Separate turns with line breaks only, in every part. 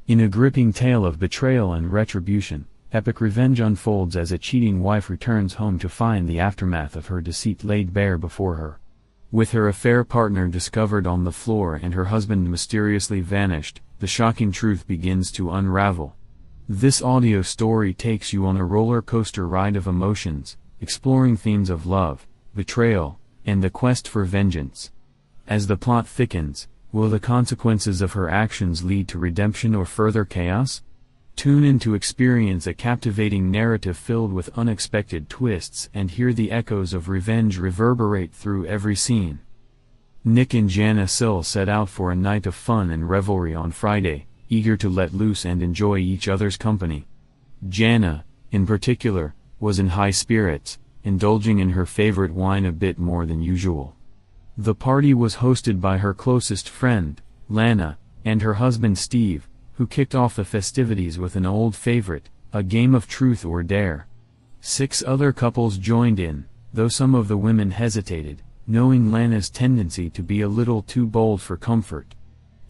In a gripping tale of betrayal and retribution, epic revenge unfolds as a cheating wife returns home to find the aftermath of her deceit laid bare before her. With her affair partner discovered on the floor and her husband mysteriously vanished, the shocking truth begins to unravel. This audio story takes you on a roller coaster ride of emotions, exploring themes of love, betrayal, and the quest for vengeance. As the plot thickens, will the consequences of her actions lead to redemption or further chaos? Tune in to experience a captivating narrative filled with unexpected twists and hear the echoes of revenge reverberate through every scene. Nick and Jana Sill set out for a night of fun and revelry on Friday, eager to let loose and enjoy each other's company. Jana, in particular, was in high spirits, indulging in her favorite wine a bit more than usual. The party was hosted by her closest friend, Lana, and her husband Steve, who kicked off the festivities with an old favorite, a game of truth or dare. 6 other couples joined in, though some of the women hesitated, knowing Lana's tendency to be a little too bold for comfort.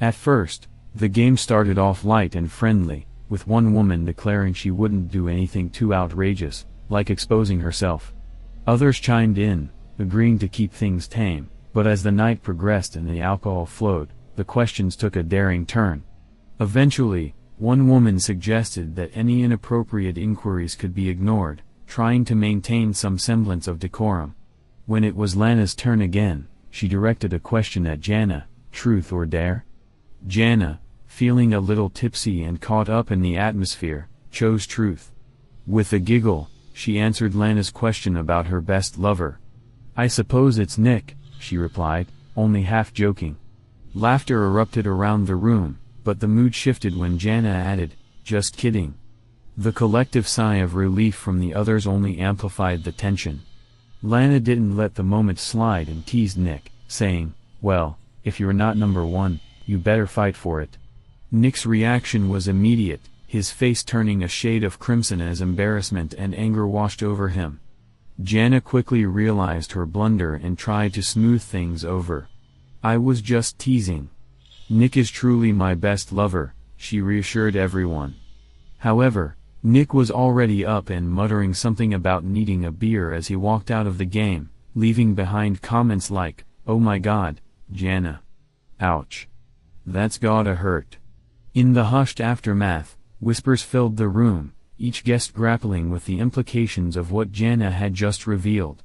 At first, the game started off light and friendly, with one woman declaring she wouldn't do anything too outrageous, like exposing herself. Others chimed in, agreeing to keep things tame, but as the night progressed and the alcohol flowed, the questions took a daring turn. Eventually, one woman suggested that any inappropriate inquiries could be ignored, trying to maintain some semblance of decorum. When it was Lana's turn again, she directed a question at Jana: truth or dare? Jana, feeling a little tipsy and caught up in the atmosphere, chose truth. With a giggle, she answered Lana's question about her best lover. "I suppose it's Nick," she replied, only half joking. Laughter erupted around the room, but the mood shifted when Jana added, "Just kidding." The collective sigh of relief from the others only amplified the tension. Lana didn't let the moment slide and teased Nick, saying, "Well, if you're not number one, you better fight for it." Nick's reaction was immediate, his face turning a shade of crimson as embarrassment and anger washed over him. Jana quickly realized her blunder and tried to smooth things over. "I was just teasing. Nick is truly my best lover," she reassured everyone. However, Nick was already up and muttering something about needing a beer as he walked out of the game, leaving behind comments like, "Oh my god, Jana. Ouch. That's gotta hurt." In the hushed aftermath, whispers filled the room, each guest grappling with the implications of what Jana had just revealed.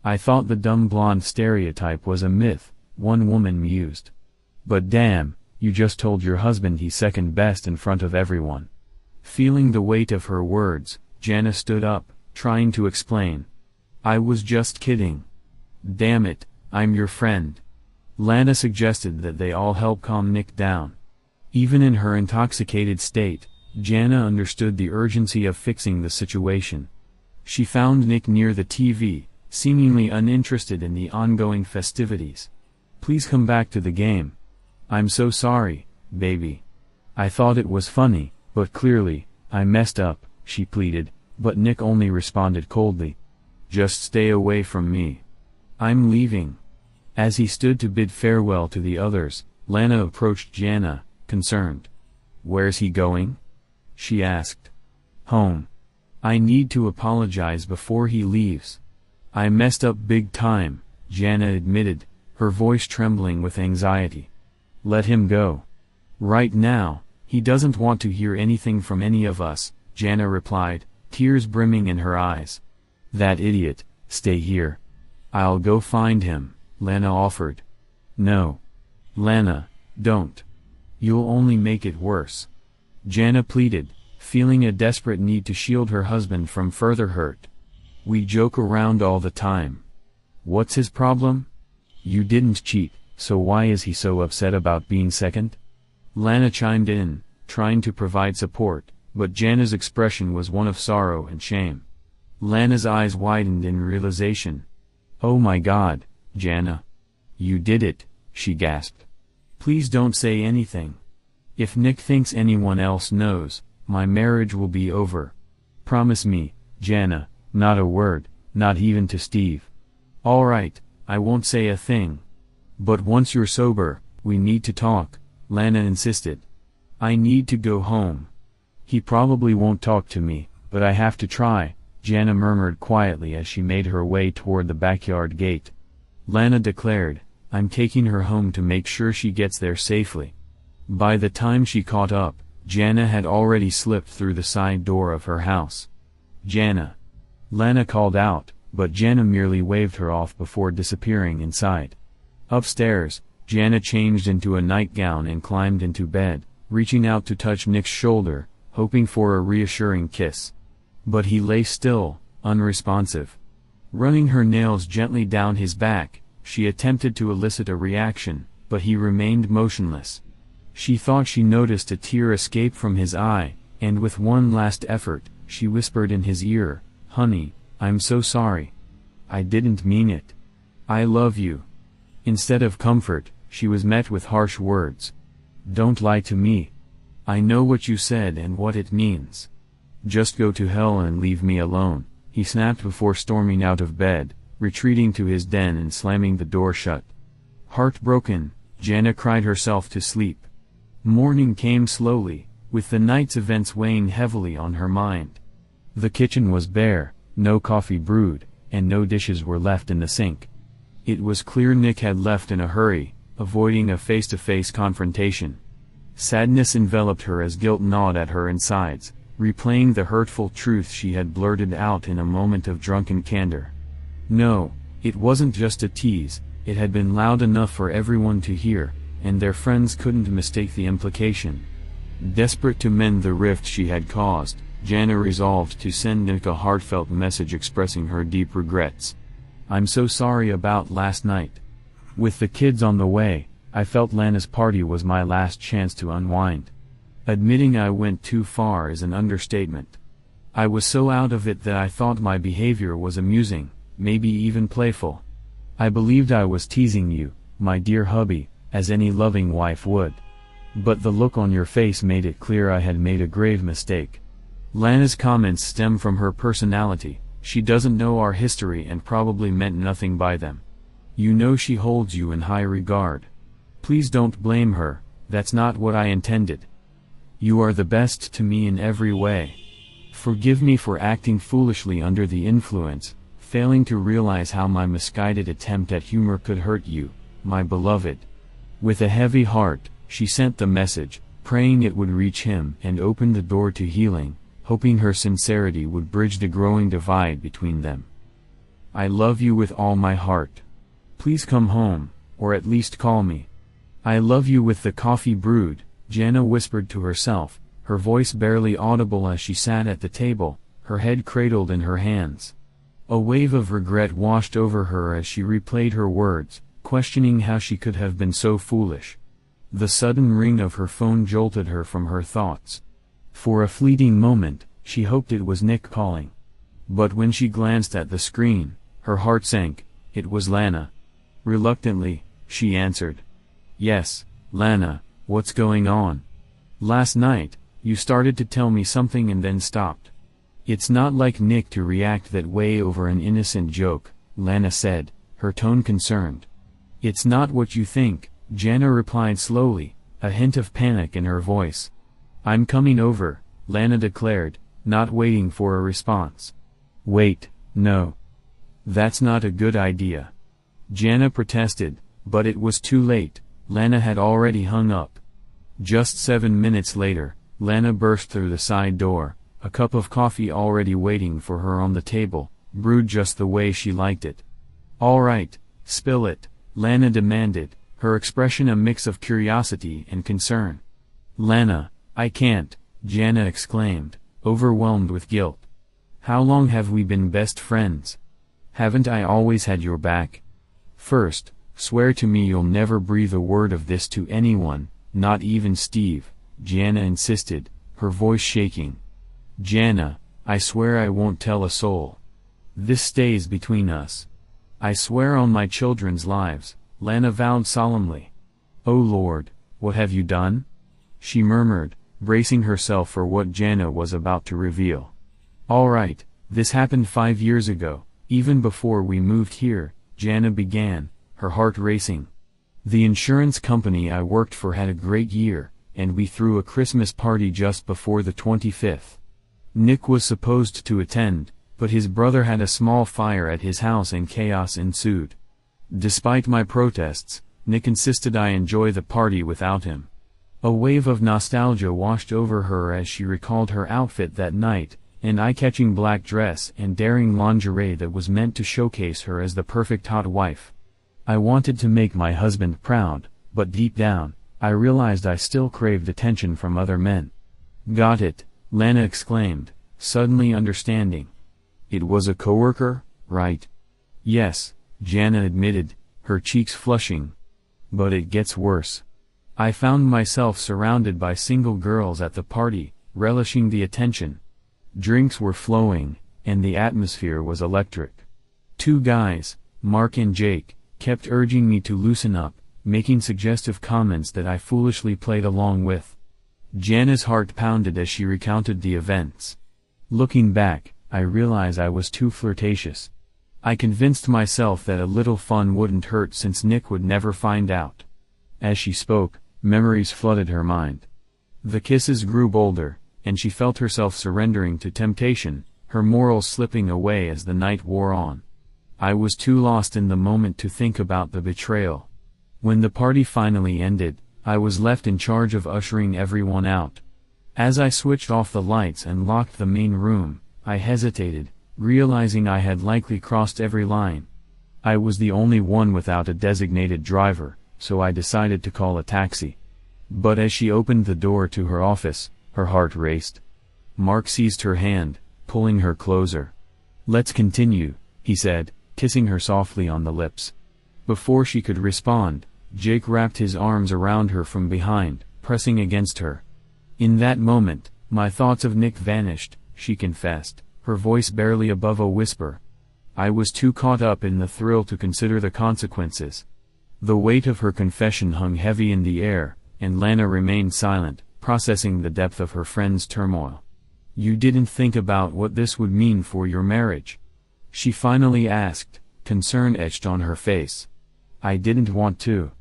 "I thought the dumb blonde stereotype was a myth," one woman mused. "But damn, you just told your husband he's second best in front of everyone." Feeling the weight of her words, Jana stood up, trying to explain. "I was just kidding. Damn it, I'm your friend." Lana suggested that they all help calm Nick down. Even in her intoxicated state, Jana understood the urgency of fixing the situation. She found Nick near the TV, seemingly uninterested in the ongoing festivities. "Please come back to the game. I'm so sorry, baby. I thought it was funny, but clearly, I messed up," she pleaded, but Nick only responded coldly. "Just stay away from me. I'm leaving." As he stood to bid farewell to the others, Lana approached Jana, concerned. "Where's he going?" she asked. "Home. I need to apologize before he leaves. I messed up big time," Jana admitted, her voice trembling with anxiety. "Let him go. Right now, he doesn't want to hear anything from any of us," Jana replied, tears brimming in her eyes. "That idiot, stay here. I'll go find him," Lana offered. "No. Lana, don't. You'll only make it worse," Jana pleaded, feeling a desperate need to shield her husband from further hurt. "We joke around all the time. What's his problem? You didn't cheat, so why is he so upset about being second?" Lana chimed in, trying to provide support, but Jana's expression was one of sorrow and shame. Lana's eyes widened in realization. "Oh my god, Jana. You did it," she gasped. "Please don't say anything. If Nick thinks anyone else knows, my marriage will be over. Promise me, Jana, not a word, not even to Steve." "All right, I won't say a thing. But once you're sober, we need to talk," Lana insisted. I need to go home. He probably won't talk to me, but I have to try, Jana murmured quietly as she made her way toward the backyard gate. Lana declared, I'm taking her home to make sure she gets there safely. By the time she caught up, Jana had already slipped through the side door of her house. Jana. Lana called out, but Jana merely waved her off before disappearing inside. Upstairs, Jana changed into a nightgown and climbed into bed, reaching out to touch Nick's shoulder, hoping for a reassuring kiss. But he lay still, unresponsive. Running her nails gently down his back, she attempted to elicit a reaction, but he remained motionless. She thought she noticed a tear escape from his eye, and with one last effort, she whispered in his ear, "Honey, I'm so sorry. I didn't mean it. I love you." Instead of comfort, she was met with harsh words. "Don't lie to me. I know what you said and what it means. Just go to hell and leave me alone," he snapped before storming out of bed, retreating to his den and slamming the door shut. Heartbroken, Jana cried herself to sleep. Morning came slowly, with the night's events weighing heavily on her mind. The kitchen was bare, no coffee brewed, and no dishes were left in the sink. It was clear Nick had left in a hurry, avoiding a face-to-face confrontation. Sadness enveloped her as guilt gnawed at her insides, replaying the hurtful truth she had blurted out in a moment of drunken candor. No, it wasn't just a tease, it had been loud enough for everyone to hear, and their friends couldn't mistake the implication. Desperate to mend the rift she had caused, Jana resolved to send Nick a heartfelt message expressing her deep regrets. "I'm so sorry about last night. With the kids on the way, I felt Lana's party was my last chance to unwind. Admitting I went too far is an understatement. I was so out of it that I thought my behavior was amusing, maybe even playful. I believed I was teasing you, my dear hubby, as any loving wife would. But the look on your face made it clear I had made a grave mistake." Lana's comments stem from her personality. She doesn't know our history and probably meant nothing by them. You know she holds you in high regard. Please don't blame her, that's not what I intended. You are the best to me in every way. Forgive me for acting foolishly under the influence, failing to realize how my misguided attempt at humor could hurt you, my beloved. With a heavy heart, she sent the message, praying it would reach him and open the door to healing, hoping her sincerity would bridge the growing divide between them. "I love you with all my heart. Please come home, or at least call me. I love you with the coffee brewed," Jana whispered to herself, her voice barely audible as she sat at the table, her head cradled in her hands. A wave of regret washed over her as she replayed her words, questioning how she could have been so foolish. The sudden ring of her phone jolted her from her thoughts. For a fleeting moment, she hoped it was Nick calling. But when she glanced at the screen, her heart sank. It was Lana. Reluctantly, she answered. "Yes, Lana, what's going on? Last night, you started to tell me something and then stopped." "It's not like Nick to react that way over an innocent joke," Lana said, her tone concerned. "It's not what you think," Jana replied slowly, a hint of panic in her voice. "I'm coming over," Lana declared, not waiting for a response. "Wait, no. That's not a good idea." Jana protested, but it was too late. Lana had already hung up. Just 7 minutes later, Lana burst through the side door, a cup of coffee already waiting for her on the table, brewed just the way she liked it. "All right, spill it," Lana demanded, her expression a mix of curiosity and concern. "Lana, I can't," Jana exclaimed, overwhelmed with guilt. "How long have we been best friends? Haven't I always had your back? First, swear to me you'll never breathe a word of this to anyone, not even Steve," Jana insisted, her voice shaking. "Jana, I swear I won't tell a soul. This stays between us. I swear on my children's lives," Lana vowed solemnly. "Oh Lord, what have you done?" she murmured, bracing herself for what Jana was about to reveal. "All right, this happened 5 years ago, even before we moved here," Jana began, her heart racing. "The insurance company I worked for had a great year, and we threw a Christmas party just before the 25th. Nick was supposed to attend, but his brother had a small fire at his house and chaos ensued. Despite my protests, Nick insisted I enjoy the party without him. A wave of nostalgia washed over her as she recalled her outfit that night, an eye-catching black dress and daring lingerie that was meant to showcase her as the perfect hot wife. I wanted to make my husband proud, but deep down, I realized I still craved attention from other men. "Got it," Lana exclaimed, suddenly understanding. "It was a coworker, right?" "Yes," Jana admitted, her cheeks flushing. "But it gets worse." I found myself surrounded by single girls at the party, relishing the attention. Drinks were flowing, and the atmosphere was electric. Two guys, Mark and Jake, kept urging me to loosen up, making suggestive comments that I foolishly played along with. Jana's heart pounded as she recounted the events. Looking back, I realize I was too flirtatious. I convinced myself that a little fun wouldn't hurt since Nick would never find out. As she spoke, memories flooded her mind. The kisses grew bolder, and she felt herself surrendering to temptation, her morals slipping away as the night wore on. I was too lost in the moment to think about the betrayal. When the party finally ended, I was left in charge of ushering everyone out. As I switched off the lights and locked the main room, I hesitated, realizing I had likely crossed every line. I was the only one without a designated driver, so I decided to call a taxi. But as she opened the door to her office, her heart raced. Mark seized her hand, pulling her closer. "Let's continue," he said, kissing her softly on the lips. Before she could respond, Jake wrapped his arms around her from behind, pressing against her. In that moment, my thoughts of Nick vanished, she confessed, her voice barely above a whisper. I was too caught up in the thrill to consider the consequences. The weight of her confession hung heavy in the air, and Lana remained silent, processing the depth of her friend's turmoil. "You didn't think about what this would mean for your marriage?" she finally asked, concern etched on her face. "I didn't want to.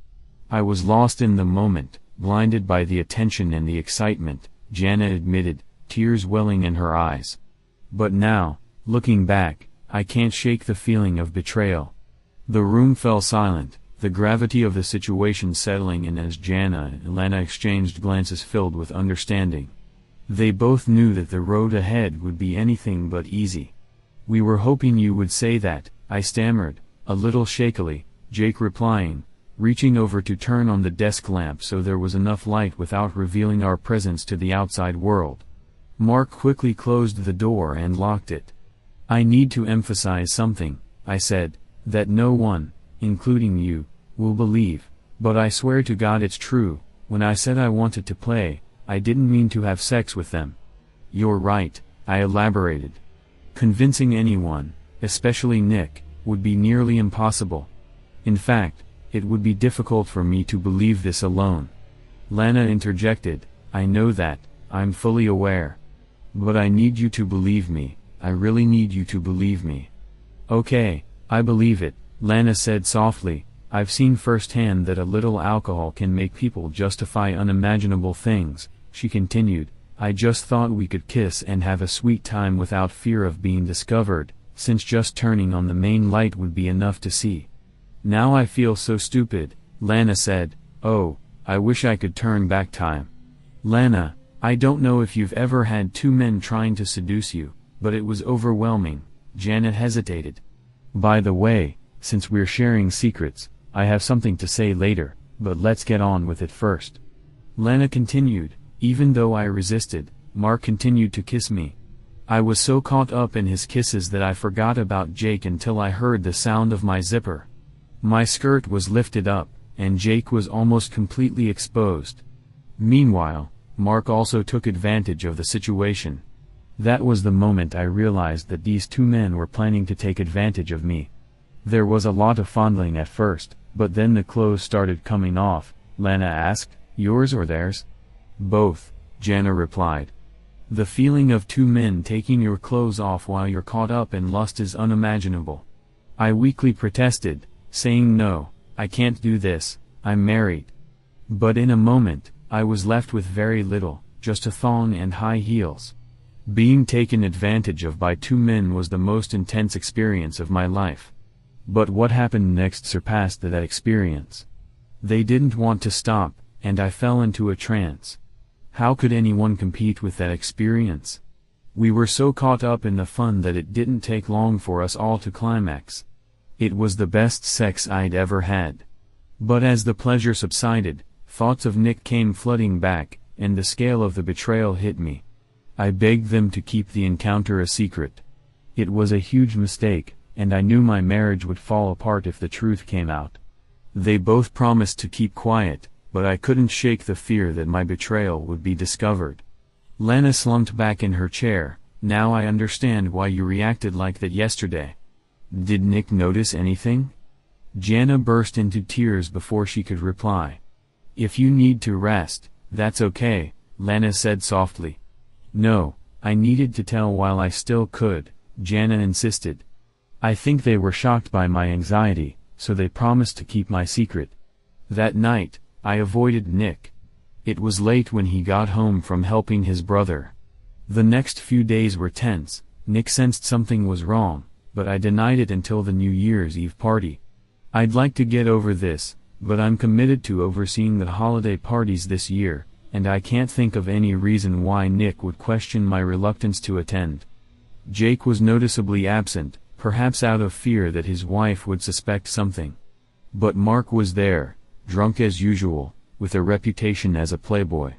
I was lost in the moment, blinded by the attention and the excitement," Jana admitted, tears welling in her eyes. "But now, looking back, I can't shake the feeling of betrayal." The room fell silent, the gravity of the situation settling in as Jana and Lana exchanged glances filled with understanding. They both knew that the road ahead would be anything but easy. "We were hoping you would say that," I stammered, a little shakily, Jake replying, reaching over to turn on the desk lamp so there was enough light without revealing our presence to the outside world. Mark quickly closed the door and locked it. "I need to emphasize something," I said, "that no one, including you, will believe, but I swear to God it's true. When I said I wanted to play, I didn't mean to have sex with them." "You're right," I elaborated. "Convincing anyone, especially Nick, would be nearly impossible. In fact, it would be difficult for me to believe this alone." Lana interjected, "I know that, I'm fully aware. But I need you to believe me, I really need you to believe me." "Okay, I believe it," Lana said softly. "I've seen firsthand that a little alcohol can make people justify unimaginable things," she continued. "I just thought we could kiss and have a sweet time without fear of being discovered, since just turning on the main light would be enough to see." "Now I feel so stupid," Lana said. "Oh, I wish I could turn back time." "Lana, I don't know if you've ever had two men trying to seduce you, but it was overwhelming," Janet hesitated. "By the way, since we're sharing secrets, I have something to say later, but let's get on with it first." Lana continued. "Even though I resisted, Mark continued to kiss me. I was so caught up in his kisses that I forgot about Jake until I heard the sound of my zipper. My skirt was lifted up, and Jake was almost completely exposed. Meanwhile, Mark also took advantage of the situation. That was the moment I realized that these two men were planning to take advantage of me. There was a lot of fondling at first, but then the clothes started coming off," Lana asked. "Yours or theirs?" "Both," Jana replied. "The feeling of two men taking your clothes off while you're caught up in lust is unimaginable." I weakly protested, saying, "No, I can't do this, I'm married." But in a moment, I was left with very little, just a thong and high heels. Being taken advantage of by two men was the most intense experience of my life. But what happened next surpassed that experience. They didn't want to stop, and I fell into a trance. How could anyone compete with that experience? We were so caught up in the fun that it didn't take long for us all to climax. It was the best sex I'd ever had. But as the pleasure subsided, thoughts of Nick came flooding back, and the scale of the betrayal hit me. I begged them to keep the encounter a secret. It was a huge mistake, and I knew my marriage would fall apart if the truth came out. They both promised to keep quiet, but I couldn't shake the fear that my betrayal would be discovered. Lana slumped back in her chair. Now I understand why you reacted like that yesterday. Did Nick notice anything? Jana burst into tears before she could reply. If you need to rest, that's okay, Lana said softly. No, I needed to tell while I still could, Jana insisted. I think they were shocked by my anxiety, so they promised to keep my secret. That night, I avoided Nick. It was late when he got home from helping his brother. The next few days were tense. Nick sensed something was wrong, but I denied it until the New Year's Eve party. I'd like to get over this, but I'm committed to overseeing the holiday parties this year, and I can't think of any reason why Nick would question my reluctance to attend. Jake was noticeably absent, perhaps out of fear that his wife would suspect something. But Mark was there, drunk as usual, with a reputation as a playboy.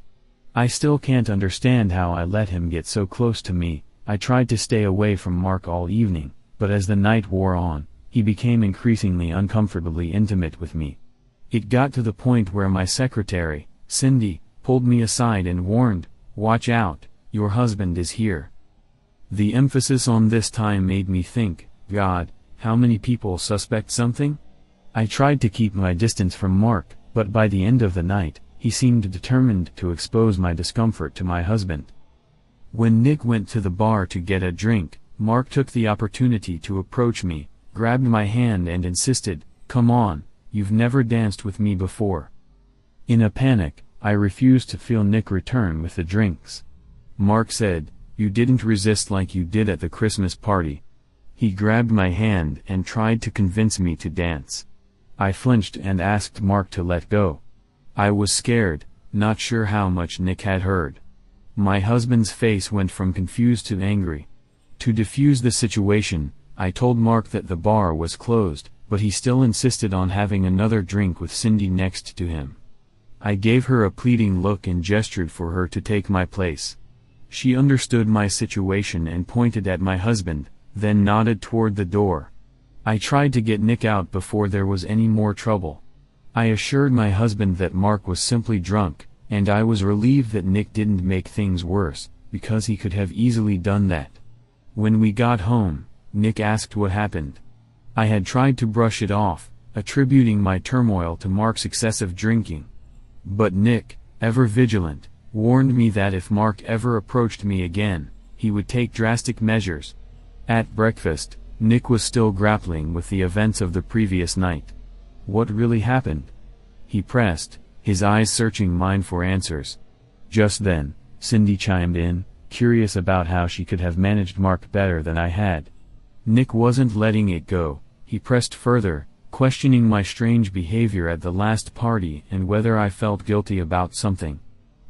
I still can't understand how I let him get so close to me. I tried to stay away from Mark all evening, but as the night wore on, he became increasingly uncomfortably intimate with me. It got to the point where my secretary, Cindy, pulled me aside and warned, "Watch out, your husband is here." The emphasis on this time made me think, God, how many people suspect something? I tried to keep my distance from Mark, but by the end of the night, he seemed determined to expose my discomfort to my husband. When Nick went to the bar to get a drink, Mark took the opportunity to approach me, grabbed my hand and insisted, "Come on, you've never danced with me before." In a panic, I refused to feel Nick return with the drinks. Mark said, "You didn't resist like you did at the Christmas party." He grabbed my hand and tried to convince me to dance. I flinched and asked Mark to let go. I was scared, not sure how much Nick had heard. My husband's face went from confused to angry. To defuse the situation, I told Mark that the bar was closed, but he still insisted on having another drink with Cindy next to him. I gave her a pleading look and gestured for her to take my place. She understood my situation and pointed at my husband, then nodded toward the door. I tried to get Nick out before there was any more trouble. I assured my husband that Mark was simply drunk, and I was relieved that Nick didn't make things worse, because he could have easily done that. When we got home, Nick asked what happened. I had tried to brush it off, attributing my turmoil to Mark's excessive drinking. But Nick, ever vigilant, warned me that if Mark ever approached me again, he would take drastic measures. At breakfast, Nick was still grappling with the events of the previous night. What really happened? He pressed, his eyes searching mine for answers. Just then, Cindy chimed in, curious about how she could have managed Mark better than I had. Nick wasn't letting it go. He pressed further, questioning my strange behavior at the last party and whether I felt guilty about something.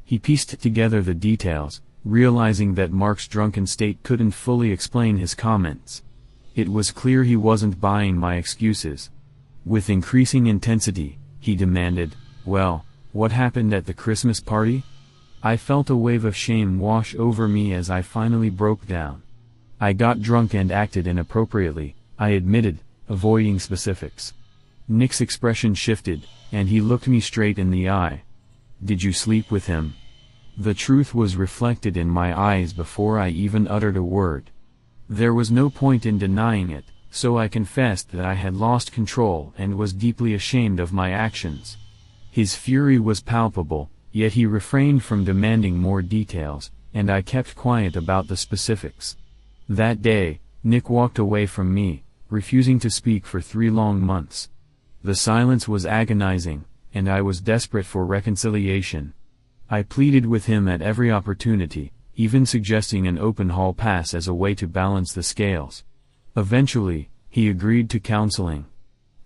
He pieced together the details, realizing that Mark's drunken state couldn't fully explain his comments. It was clear he wasn't buying my excuses. With increasing intensity, he demanded, "Well, what happened at the Christmas party?" I felt a wave of shame wash over me as I finally broke down. I got drunk and acted inappropriately, I admitted, avoiding specifics. Nick's expression shifted, and he looked me straight in the eye. "Did you sleep with him?" The truth was reflected in my eyes before I even uttered a word. There was no point in denying it, so I confessed that I had lost control and was deeply ashamed of my actions. His fury was palpable, yet he refrained from demanding more details, and I kept quiet about the specifics. That day, Nick walked away from me, refusing to speak for 3 long months. The silence was agonizing, and I was desperate for reconciliation. I pleaded with him at every opportunity, even suggesting an open hall pass as a way to balance the scales. Eventually, he agreed to counseling.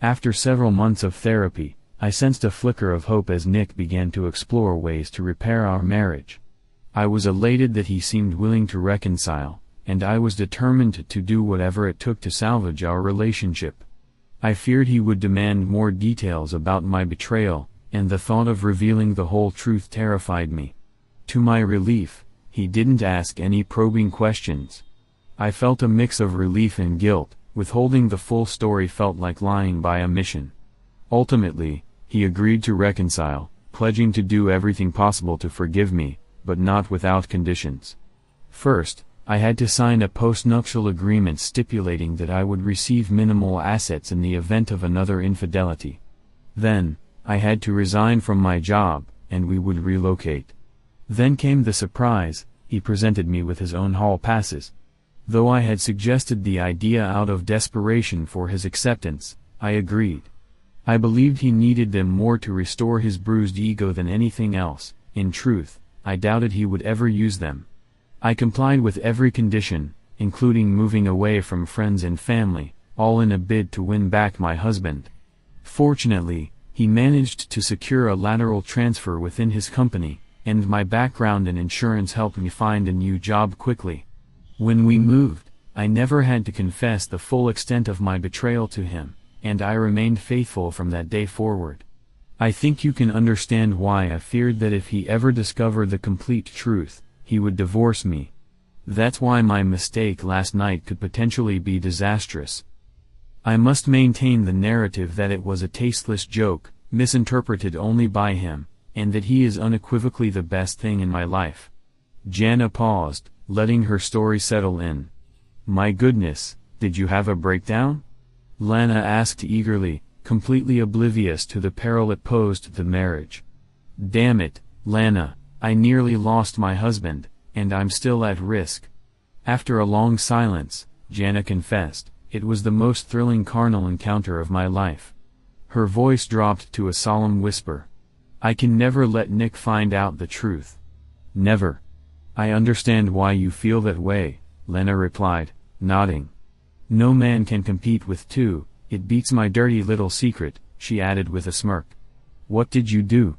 After several months of therapy, I sensed a flicker of hope as Nick began to explore ways to repair our marriage. I was elated that he seemed willing to reconcile, and I was determined to do whatever it took to salvage our relationship. I feared he would demand more details about my betrayal, and the thought of revealing the whole truth terrified me. To my relief, he didn't ask any probing questions. I felt a mix of relief and guilt. Withholding the full story felt like lying by omission. Ultimately, he agreed to reconcile, pledging to do everything possible to forgive me, but not without conditions. First, I had to sign a postnuptial agreement stipulating that I would receive minimal assets in the event of another infidelity. Then, I had to resign from my job, and we would relocate. Then came the surprise: he presented me with his own hall passes. Though I had suggested the idea out of desperation for his acceptance, I agreed. I believed he needed them more to restore his bruised ego than anything else. In truth, I doubted he would ever use them. I complied with every condition, including moving away from friends and family, all in a bid to win back my husband. Fortunately, he managed to secure a lateral transfer within his company, and my background in insurance helped me find a new job quickly. When we moved, I never had to confess the full extent of my betrayal to him, and I remained faithful from that day forward. I think you can understand why I feared that if he ever discovered the complete truth, he would divorce me. That's why my mistake last night could potentially be disastrous. I must maintain the narrative that it was a tasteless joke, misinterpreted only by him, and that he is unequivocally the best thing in my life. Jana paused, letting her story settle in. My goodness, did you have a breakdown? Lana asked eagerly, completely oblivious to the peril it posed to the marriage. Damn it, Lana, I nearly lost my husband, and I'm still at risk. After a long silence, Jana confessed, it was the most thrilling carnal encounter of my life. Her voice dropped to a solemn whisper. I can never let Nick find out the truth. Never. I understand why you feel that way, Lena replied, nodding. No man can compete with two. It beats my dirty little secret, she added with a smirk. What did you do?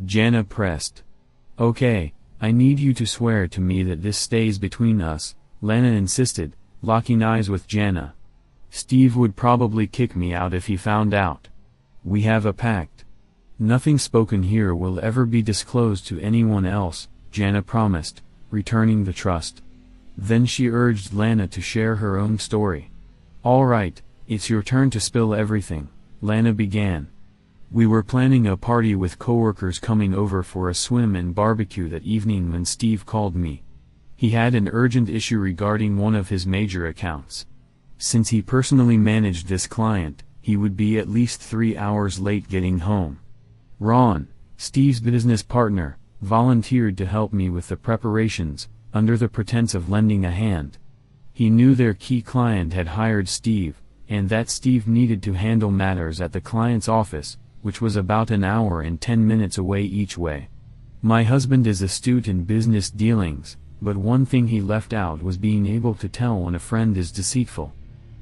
Jana pressed. Okay, I need you to swear to me that this stays between us, Lena insisted, locking eyes with Jana. Steve would probably kick me out if he found out. We have a pact. Nothing spoken here will ever be disclosed to anyone else, Jana promised, returning the trust. Then she urged Lana to share her own story. All right, it's your turn to spill everything, Lana began. We were planning a party with coworkers coming over for a swim and barbecue that evening when Steve called me. He had an urgent issue regarding one of his major accounts. Since he personally managed this client, he would be at least 3 hours late getting home. Ron, Steve's business partner, volunteered to help me with the preparations, under the pretense of lending a hand. He knew their key client had hired Steve, and that Steve needed to handle matters at the client's office, which was about an hour and 10 minutes away each way. My husband is astute in business dealings, but one thing he left out was being able to tell when a friend is deceitful.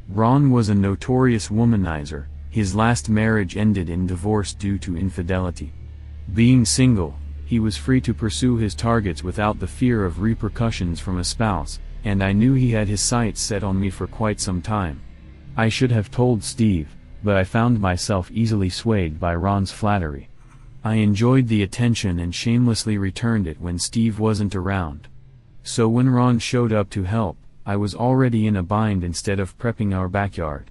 Ron was a notorious womanizer. His last marriage ended in divorce due to infidelity. Being single, he was free to pursue his targets without the fear of repercussions from a spouse, and I knew he had his sights set on me for quite some time. I should have told Steve, but I found myself easily swayed by Ron's flattery. I enjoyed the attention and shamelessly returned it when Steve wasn't around. So when Ron showed up to help, I was already in a bind instead of prepping our backyard.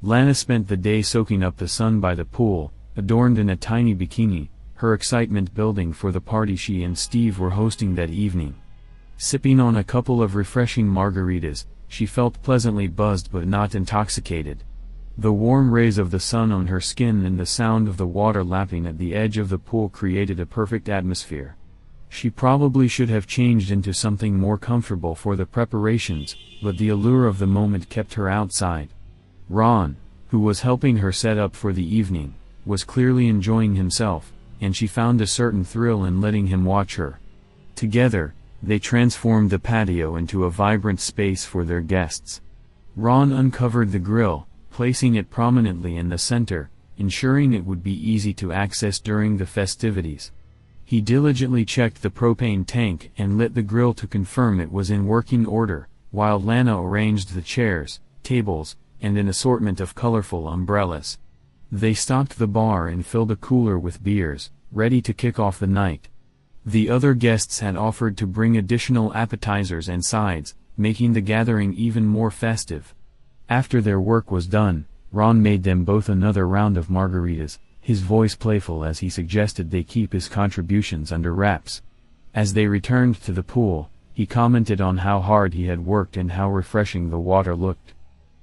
Lana spent the day soaking up the sun by the pool, adorned in a tiny bikini, her excitement building for the party she and Steve were hosting that evening. Sipping on a couple of refreshing margaritas, she felt pleasantly buzzed but not intoxicated. The warm rays of the sun on her skin and the sound of the water lapping at the edge of the pool created a perfect atmosphere. She probably should have changed into something more comfortable for the preparations, but the allure of the moment kept her outside. Ron, who was helping her set up for the evening, was clearly enjoying himself, and she found a certain thrill in letting him watch her. Together, they transformed the patio into a vibrant space for their guests. Ron uncovered the grill, placing it prominently in the center, ensuring it would be easy to access during the festivities. He diligently checked the propane tank and lit the grill to confirm it was in working order, while Lana arranged the chairs, tables, and an assortment of colorful umbrellas. They stocked the bar and filled a cooler with beers, ready to kick off the night. The other guests had offered to bring additional appetizers and sides, making the gathering even more festive. After their work was done, Ron made them both another round of margaritas, his voice playful as he suggested they keep his contributions under wraps. As they returned to the pool, he commented on how hard he had worked and how refreshing the water looked.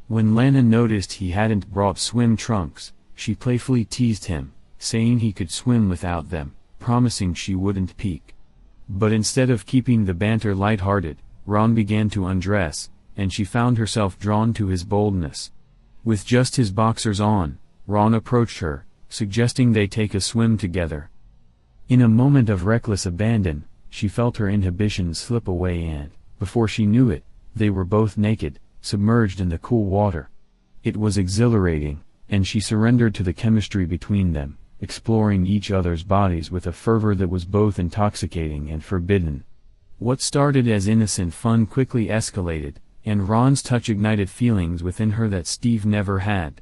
When Lana noticed he hadn't brought swim trunks, she playfully teased him, saying he could swim without them, promising she wouldn't peek. But instead of keeping the banter lighthearted, Ron began to undress, and she found herself drawn to his boldness. With just his boxers on, Ron approached her, suggesting they take a swim together. In a moment of reckless abandon, she felt her inhibitions slip away and, before she knew it, they were both naked, submerged in the cool water. It was exhilarating, and she surrendered to the chemistry between them, exploring each other's bodies with a fervor that was both intoxicating and forbidden. What started as innocent fun quickly escalated, and Ron's touch ignited feelings within her that Steve never had.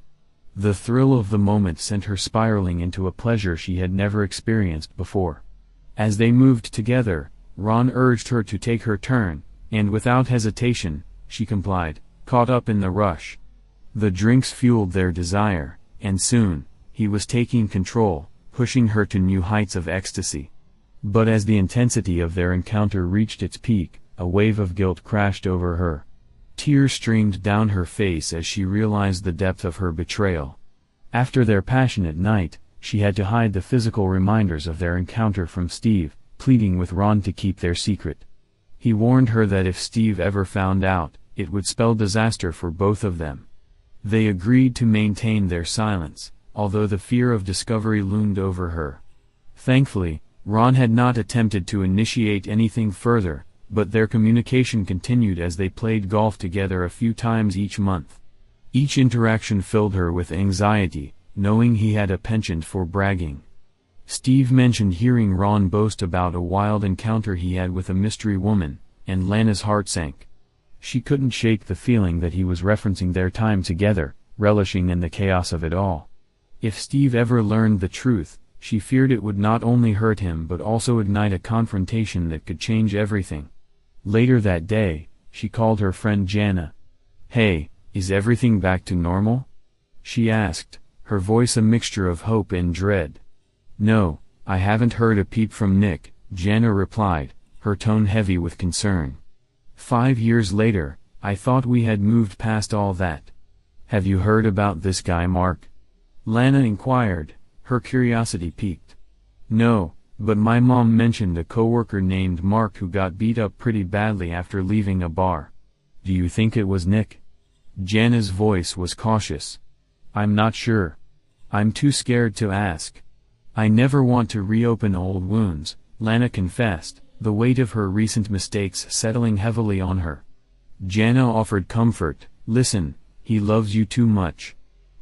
The thrill of the moment sent her spiraling into a pleasure she had never experienced before. As they moved together, Ron urged her to take her turn, and without hesitation, she complied, caught up in the rush. The drinks fueled their desire, and soon, he was taking control, pushing her to new heights of ecstasy. But as the intensity of their encounter reached its peak, a wave of guilt crashed over her. Tears streamed down her face as she realized the depth of her betrayal. After their passionate night, she had to hide the physical reminders of their encounter from Steve, pleading with Ron to keep their secret. He warned her that if Steve ever found out, it would spell disaster for both of them. They agreed to maintain their silence, although the fear of discovery loomed over her. Thankfully, Ron had not attempted to initiate anything further, but their communication continued as they played golf together a few times each month. Each interaction filled her with anxiety, knowing he had a penchant for bragging. Steve mentioned hearing Ron boast about a wild encounter he had with a mystery woman, and Lana's heart sank. She couldn't shake the feeling that he was referencing their time together, relishing in the chaos of it all. If Steve ever learned the truth, she feared it would not only hurt him but also ignite a confrontation that could change everything. Later that day, she called her friend Jana. "Hey, is everything back to normal?" she asked, her voice a mixture of hope and dread. "No, I haven't heard a peep from Nick," Jana replied, her tone heavy with concern. "5 years later, I thought we had moved past all that. Have you heard about this guy Mark?" Lana inquired, her curiosity piqued. "No, but my mom mentioned a coworker named Mark who got beat up pretty badly after leaving a bar. Do you think it was Nick?" Jana's voice was cautious. "I'm not sure. I'm too scared to ask. I never want to reopen old wounds," Lana confessed, the weight of her recent mistakes settling heavily on her. Jana offered comfort. "Listen, he loves you too much.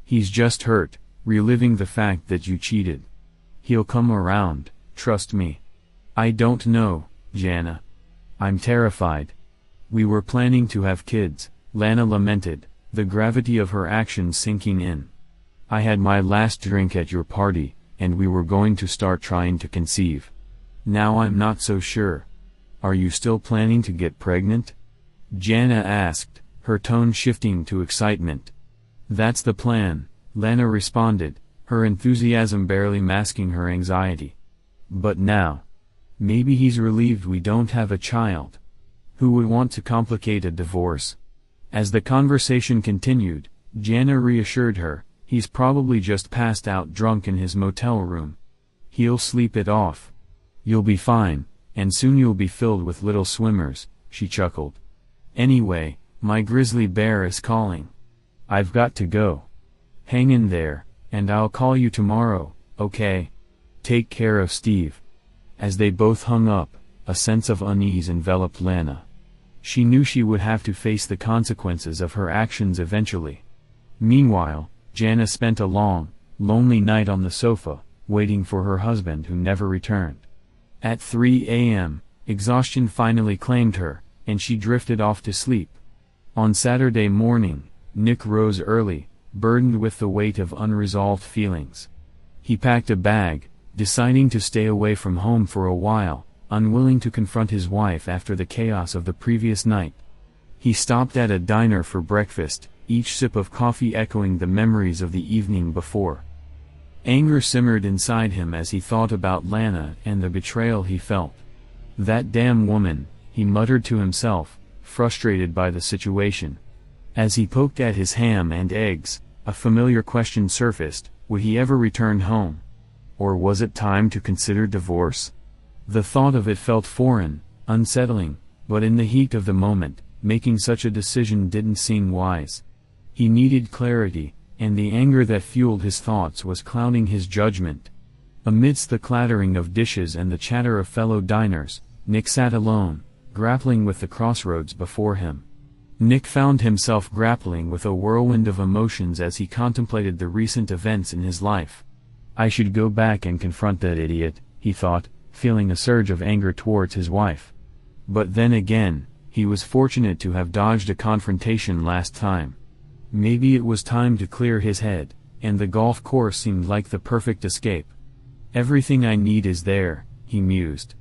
He's just hurt, reliving the fact that you cheated. He'll come around, trust me." "I don't know, Jana. I'm terrified. We were planning to have kids," Lana lamented, the gravity of her actions sinking in. "I had my last drink at your party, and we were going to start trying to conceive. Now I'm not so sure. Are you still planning to get pregnant?" Jana asked, her tone shifting to excitement. "That's the plan," Lana responded, her enthusiasm barely masking her anxiety. "But now, maybe he's relieved we don't have a child. Who would want to complicate a divorce?" As the conversation continued, Jana reassured her, "He's probably just passed out drunk in his motel room. He'll sleep it off. You'll be fine, and soon you'll be filled with little swimmers," she chuckled. "Anyway, my grizzly bear is calling. I've got to go. Hang in there, and I'll call you tomorrow, okay?" Take care of Steve. As they both hung up, a sense of unease enveloped Lana. She knew she would have to face the consequences of her actions eventually. Meanwhile, Jana spent a long, lonely night on the sofa, waiting for her husband who never returned. At 3 a.m., exhaustion finally claimed her, and she drifted off to sleep. On Saturday morning, Nick rose early, burdened with the weight of unresolved feelings. He packed a bag, deciding to stay away from home for a while, unwilling to confront his wife after the chaos of the previous night. He stopped at a diner for breakfast, each sip of coffee echoing the memories of the evening before. Anger simmered inside him as he thought about Lana and the betrayal he felt. That damn woman, he muttered to himself, frustrated by the situation. As he poked at his ham and eggs, a familiar question surfaced: would he ever return home? Or was it time to consider divorce? The thought of it felt foreign, unsettling, but in the heat of the moment, making such a decision didn't seem wise. He needed clarity, and the anger that fueled his thoughts was clouding his judgment. Amidst the clattering of dishes and the chatter of fellow diners, Nick sat alone, grappling with the crossroads before him. Nick found himself grappling with a whirlwind of emotions as he contemplated the recent events in his life. I should go back and confront that idiot, he thought, feeling a surge of anger towards his wife. But then again, he was fortunate to have dodged a confrontation last time. Maybe it was time to clear his head, and the golf course seemed like the perfect escape. Everything I need is there, he mused.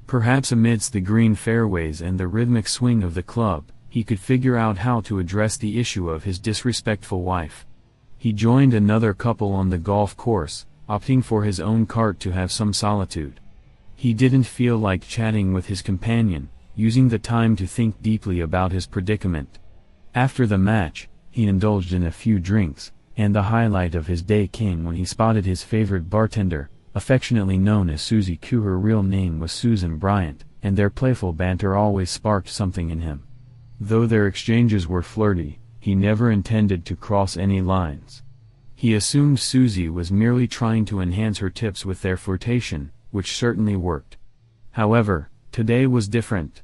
Perhaps amidst the green fairways and the rhythmic swing of the club, he could figure out how to address the issue of his disrespectful wife. He joined another couple on the golf course, opting for his own cart to have some solitude. He didn't feel like chatting with his companion, using the time to think deeply about his predicament. After the match, he indulged in a few drinks, and the highlight of his day came when he spotted his favorite bartender, affectionately known as Susie Q. Her real name was Susan Bryant, and their playful banter always sparked something in him. Though their exchanges were flirty, he never intended to cross any lines. He assumed Susie was merely trying to enhance her tips with their flirtation, which certainly worked. However, today was different.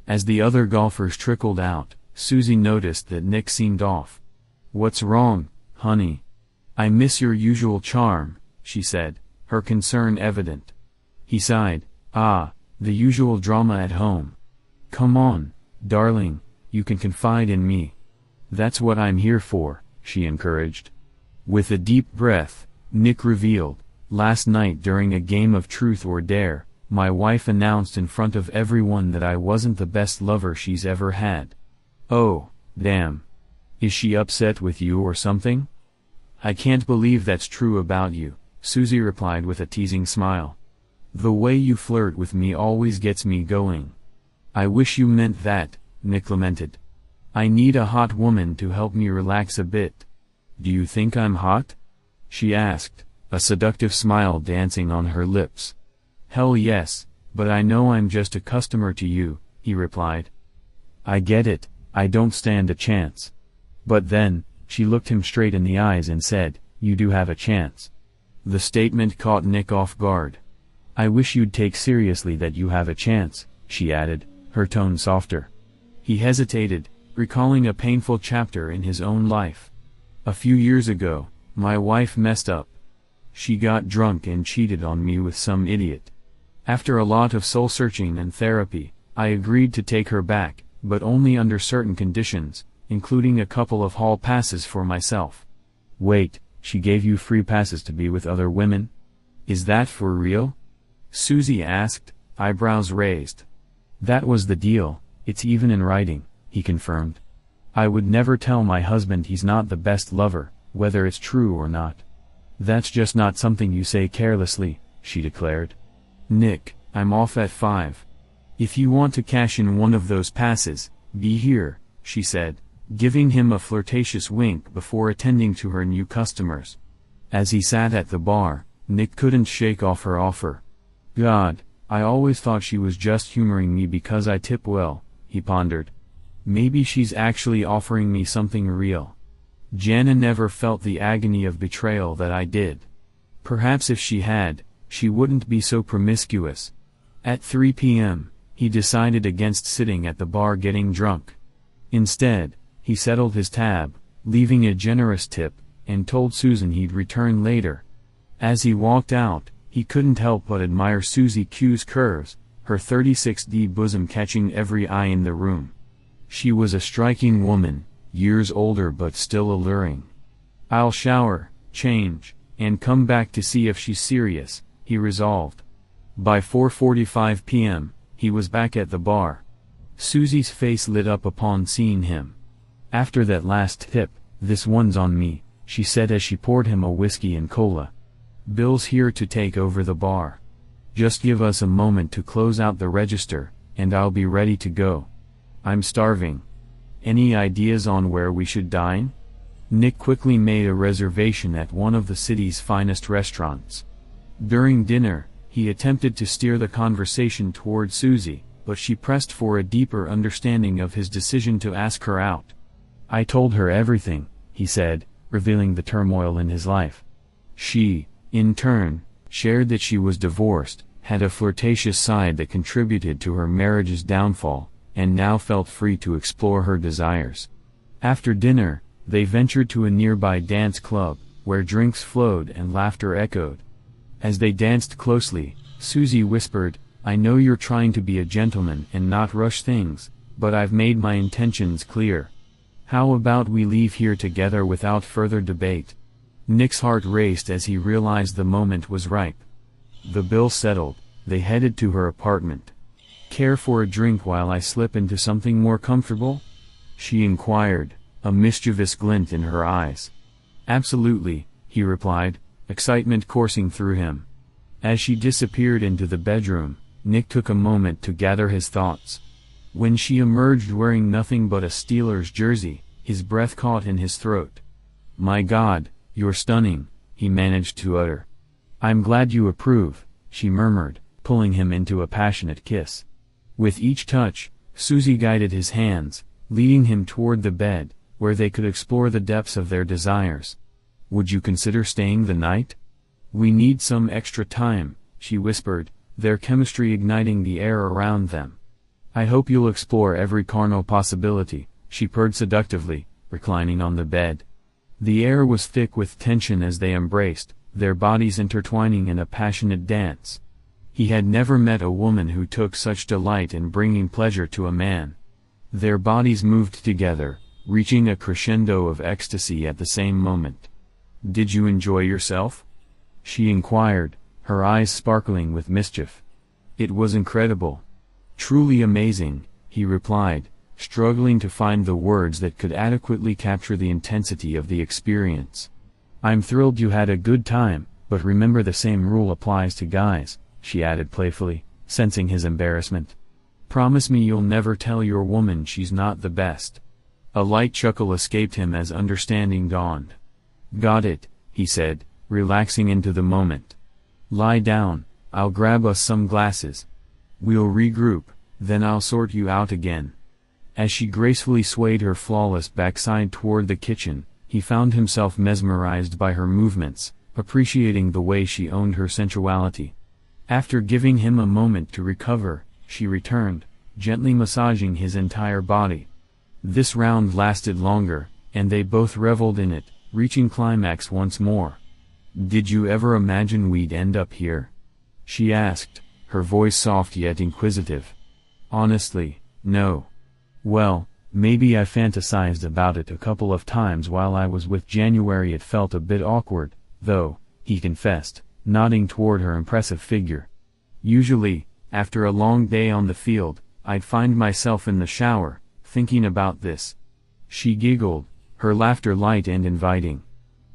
As the other golfers trickled out, Susie noticed that Nick seemed off. "What's wrong, honey?" "I miss your usual charm," she said, her concern evident. He sighed. "Ah, the usual drama at home. Come on, darling, you can confide in me." "That's what I'm here for," she encouraged. With a deep breath, Nick revealed, "Last night during a game of Truth or Dare, my wife announced in front of everyone that I wasn't the best lover she's ever had." "Oh, damn. Is she upset with you or something?" "I can't believe that's true about you," Susie replied with a teasing smile. "The way you flirt with me always gets me going." "I wish you meant that," Nick lamented. "I need a hot woman to help me relax a bit." "Do you think I'm hot?" she asked, a seductive smile dancing on her lips. "Hell yes, but I know I'm just a customer to you," he replied. "I get it, I don't stand a chance." But then, she looked him straight in the eyes and said, "You do have a chance." The statement caught Nick off guard. "I wish you'd take seriously that you have a chance," she added, her tone softer. He hesitated, recalling a painful chapter in his own life. "A few years ago, my wife messed up. She got drunk and cheated on me with some idiot. After a lot of soul-searching and therapy, I agreed to take her back, but only under certain conditions, including a couple of hall passes for myself." "Wait, she gave you free passes to be with other women? Is that for real?" Susie asked, eyebrows raised. "That was the deal, it's even in writing," he confirmed. "I would never tell my husband he's not the best lover, whether it's true or not." "That's just not something you say carelessly," she declared. "Nick, I'm off at 5. If you want to cash in one of those passes, be here," she said, giving him a flirtatious wink before attending to her new customers. As he sat at the bar, Nick couldn't shake off her offer. "God, I always thought she was just humoring me because I tip well," he pondered. "Maybe she's actually offering me something real. Jana never felt the agony of betrayal that I did. Perhaps if she had, she wouldn't be so promiscuous. At 3 p.m., he decided against sitting at the bar getting drunk. Instead, he settled his tab, leaving a generous tip, and told Susan he'd return later. As he walked out, he couldn't help but admire Susie Q's curves, her 36D bosom catching every eye in the room. She was a striking woman, years older but still alluring. "I'll shower, change, and come back to see if she's serious," he resolved. By 4:45 p.m., he was back at the bar. Susie's face lit up upon seeing him. "After that last tip, this one's on me," she said as she poured him a whiskey and cola. "Bill's here to take over the bar. Just give us a moment to close out the register, and I'll be ready to go. I'm starving. Any ideas on where we should dine?" Nick quickly made a reservation at one of the city's finest restaurants. During dinner, he attempted to steer the conversation toward Susie, but she pressed for a deeper understanding of his decision to ask her out. "I told her everything," he said, revealing the turmoil in his life. She, in turn, shared that she was divorced, had a flirtatious side that contributed to her marriage's downfall, and now felt free to explore her desires. After dinner, they ventured to a nearby dance club, where drinks flowed and laughter echoed. As they danced closely, Susie whispered, "I know you're trying to be a gentleman and not rush things, but I've made my intentions clear. How about we leave here together without further debate?" Nick's heart raced as he realized the moment was ripe. The bill settled, they headed to her apartment. "Care for a drink while I slip into something more comfortable?" she inquired, a mischievous glint in her eyes. "Absolutely," he replied, excitement coursing through him. As she disappeared into the bedroom, Nick took a moment to gather his thoughts. When she emerged wearing nothing but a Steelers jersey, his breath caught in his throat. "My God, you're stunning," he managed to utter. "I'm glad you approve," she murmured, pulling him into a passionate kiss. With each touch, Susie guided his hands, leading him toward the bed, where they could explore the depths of their desires. "Would you consider staying the night? We need some extra time," she whispered, their chemistry igniting the air around them. "I hope you'll explore every carnal possibility," she purred seductively, reclining on the bed. The air was thick with tension as they embraced, their bodies intertwining in a passionate dance. He had never met a woman who took such delight in bringing pleasure to a man. Their bodies moved together, reaching a crescendo of ecstasy at the same moment. "Did you enjoy yourself?" she inquired, her eyes sparkling with mischief. "It was incredible. Truly amazing," he replied, struggling to find the words that could adequately capture the intensity of the experience. "I'm thrilled you had a good time, but remember the same rule applies to guys," she added playfully, sensing his embarrassment. "Promise me you'll never tell your woman she's not the best." A light chuckle escaped him as understanding dawned. "Got it," he said, relaxing into the moment. "Lie down, I'll grab us some glasses. We'll regroup, then I'll sort you out again." As she gracefully swayed her flawless backside toward the kitchen, he found himself mesmerized by her movements, appreciating the way she owned her sensuality. After giving him a moment to recover, she returned, gently massaging his entire body. This round lasted longer, and they both reveled in it, reaching climax once more. "Did you ever imagine we'd end up here?" she asked, her voice soft yet inquisitive. "Honestly, no. Well, maybe I fantasized about it a couple of times while I was with January. It felt a bit awkward, though," he confessed, nodding toward her impressive figure. "Usually, after a long day on the field, I'd find myself in the shower, thinking about this." She giggled, her laughter light and inviting.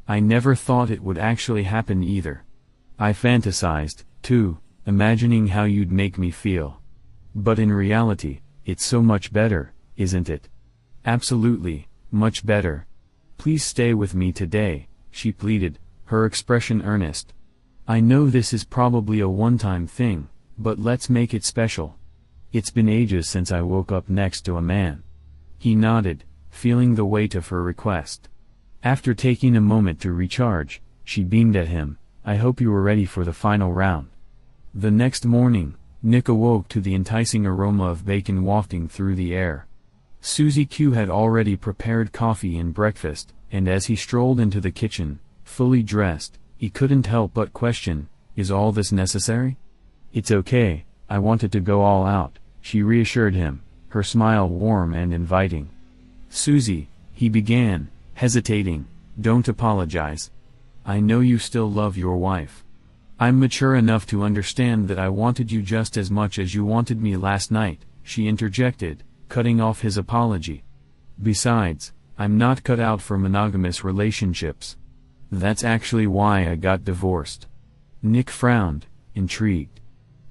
"I never thought it would actually happen either. I fantasized, too, imagining how you'd make me feel. But in reality, it's so much better, isn't it?" "Absolutely, much better. Please stay with me today," she pleaded, her expression earnest. "I know this is probably a one-time thing, but let's make it special. It's been ages since I woke up next to a man." He nodded, feeling the weight of her request. After taking a moment to recharge, she beamed at him, I hope you are ready for the final round. The next morning, Nick awoke to the enticing aroma of bacon wafting through the air. Susie Q had already prepared coffee and breakfast, and as he strolled into the kitchen, fully dressed, he couldn't help but question, is all this necessary? It's okay, I wanted to go all out, she reassured him, her smile warm and inviting. Susie, he began, hesitating, don't apologize. I know you still love your wife. I'm mature enough to understand that I wanted you just as much as you wanted me last night, she interjected, cutting off his apology. Besides, I'm not cut out for monogamous relationships. That's actually why I got divorced. Nick frowned, intrigued.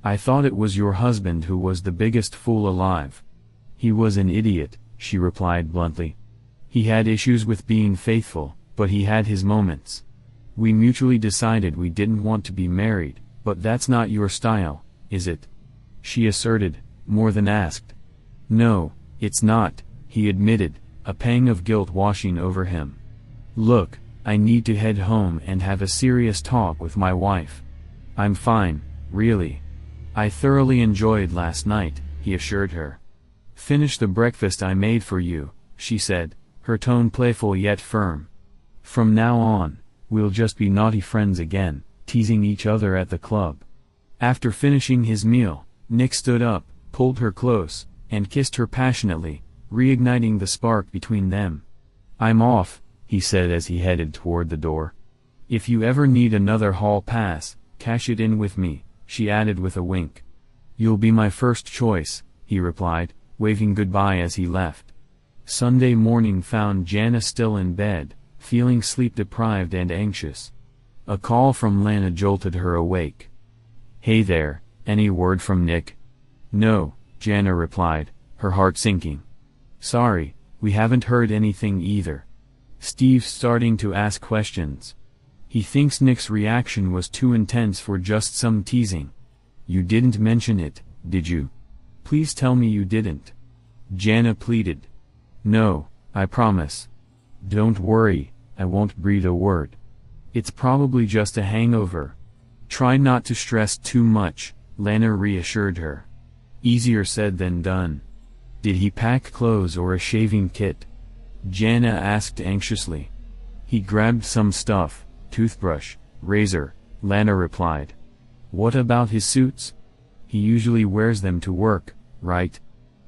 I thought it was your husband who was the biggest fool alive. He was an idiot, she replied bluntly. He had issues with being faithful, but he had his moments. We mutually decided we didn't want to be married, but that's not your style, is it? She asserted, more than asked. No, it's not, he admitted, a pang of guilt washing over him. Look, I need to head home and have a serious talk with my wife. I'm fine, really. I thoroughly enjoyed last night, he assured her. Finish the breakfast I made for you, she said, her tone playful yet firm. From now on, we'll just be naughty friends again, teasing each other at the club. After finishing his meal, Nick stood up, pulled her close, and kissed her passionately, reigniting the spark between them. I'm off, he said as he headed toward the door. If you ever need another hall pass, cash it in with me, she added with a wink. You'll be my first choice, he replied, waving goodbye as he left. Sunday morning found Jana still in bed, feeling sleep-deprived and anxious. A call from Lana jolted her awake. Hey there, any word from Nick? No, Jana replied, her heart sinking. Sorry, we haven't heard anything either. Steve's starting to ask questions. He thinks Nick's reaction was too intense for just some teasing. You didn't mention it, did you? Please tell me you didn't. Jana pleaded. No, I promise. Don't worry, I won't breathe a word. It's probably just a hangover. Try not to stress too much, Lana reassured her. Easier said than done. Did he pack clothes or a shaving kit? Jana asked anxiously. He grabbed some stuff, toothbrush, razor, Lana replied. What about his suits? He usually wears them to work, right?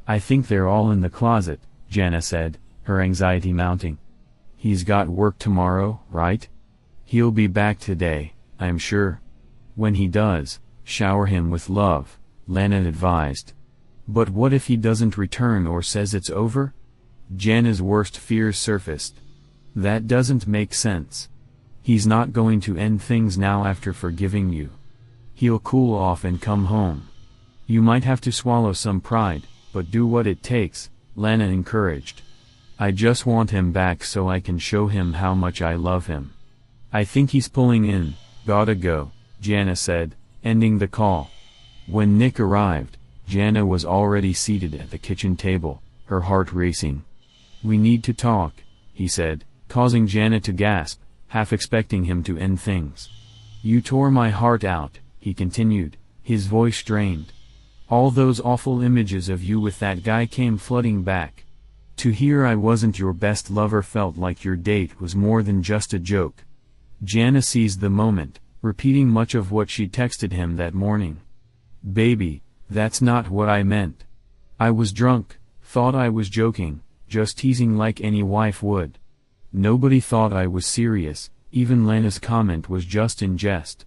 I think they're all in the closet, Jana said, her anxiety mounting. He's got work tomorrow, right? He'll be back today, I'm sure. When he does, shower him with love, Lana advised. But what if he doesn't return or says it's over? Jana's worst fears surfaced. That doesn't make sense. He's not going to end things now after forgiving you. He'll cool off and come home. You might have to swallow some pride, but do what it takes, Lana encouraged. I just want him back so I can show him how much I love him. I think he's pulling in, gotta go, Jana said, ending the call. When Nick arrived, Jana was already seated at the kitchen table, her heart racing. We need to talk, he said, causing Jana to gasp, half expecting him to end things. You tore my heart out, he continued, his voice strained. All those awful images of you with that guy came flooding back. To hear I wasn't your best lover felt like your date was more than just a joke. Jana seized the moment, repeating much of what she texted him that morning. Baby, that's not what I meant. I was drunk, thought I was joking, just teasing like any wife would. Nobody thought I was serious, even Lana's comment was just in jest.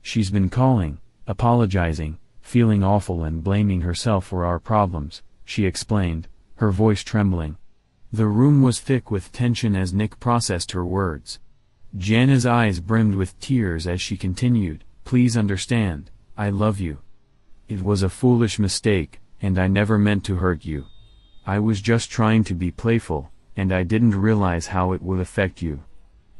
She's been calling, apologizing, feeling awful and blaming herself for our problems, she explained, her voice trembling. The room was thick with tension as Nick processed her words. Jana's eyes brimmed with tears as she continued, please understand, I love you. It was a foolish mistake, and I never meant to hurt you. I was just trying to be playful, and I didn't realize how it would affect you.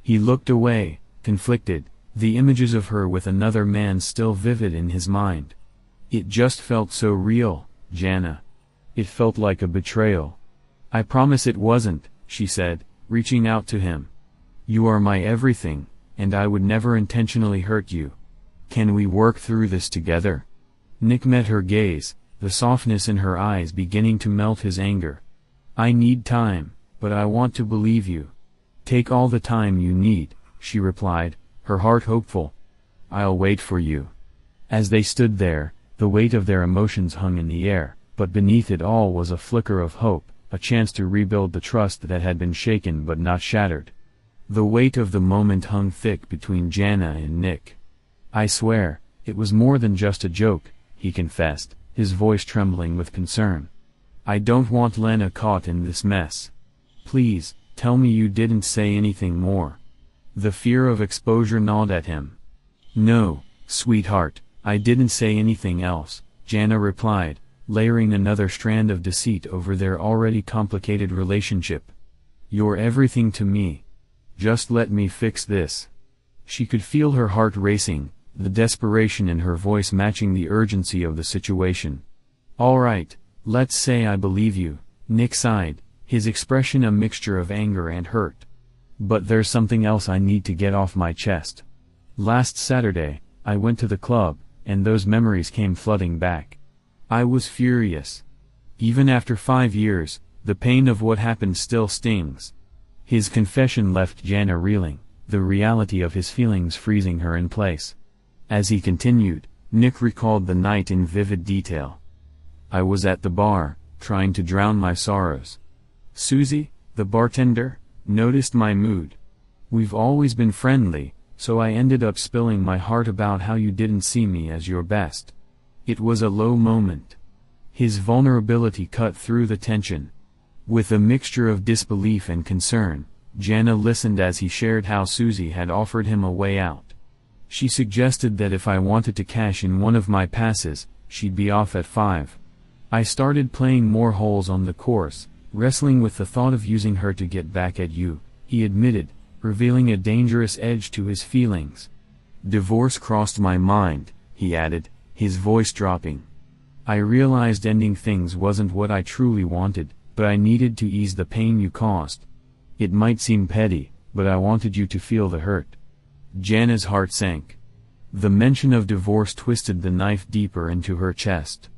He looked away, conflicted, the images of her with another man still vivid in his mind. It just felt so real, Jana. It felt like a betrayal. I promise it wasn't, she said, reaching out to him. You are my everything, and I would never intentionally hurt you. Can we work through this together? Nick met her gaze, the softness in her eyes beginning to melt his anger. I need time, but I want to believe you. Take all the time you need, she replied, her heart hopeful. I'll wait for you. As they stood there, the weight of their emotions hung in the air, but beneath it all was a flicker of hope, a chance to rebuild the trust that had been shaken but not shattered. The weight of the moment hung thick between Jana and Nick. I swear, it was more than just a joke, he confessed, his voice trembling with concern. I don't want Lena caught in this mess. Please, tell me you didn't say anything more. The fear of exposure gnawed at him. No, sweetheart, I didn't say anything else, Jana replied, layering another strand of deceit over their already complicated relationship. You're everything to me. Just let me fix this. She could feel her heart racing, the desperation in her voice matching the urgency of the situation. All right, let's say I believe you, Nick sighed, his expression a mixture of anger and hurt. But there's something else I need to get off my chest. Last Saturday, I went to the club, and those memories came flooding back. I was furious. Even after 5 years, the pain of what happened still stings. His confession left Jana reeling, the reality of his feelings freezing her in place. As he continued, Nick recalled the night in vivid detail. I was at the bar, trying to drown my sorrows. Susie, the bartender, noticed my mood. We've always been friendly, so I ended up spilling my heart about how you didn't see me as your best. It was a low moment. His vulnerability cut through the tension. With a mixture of disbelief and concern, Jana listened as he shared how Susie had offered him a way out. She suggested that if I wanted to cash in one of my passes, she'd be off at 5. I started playing more holes on the course, wrestling with the thought of using her to get back at you, he admitted, revealing a dangerous edge to his feelings. Divorce crossed my mind, he added, his voice dropping. I realized ending things wasn't what I truly wanted, but I needed to ease the pain you caused. It might seem petty, but I wanted you to feel the hurt. Jana's heart sank. The mention of divorce twisted the knife deeper into her chest.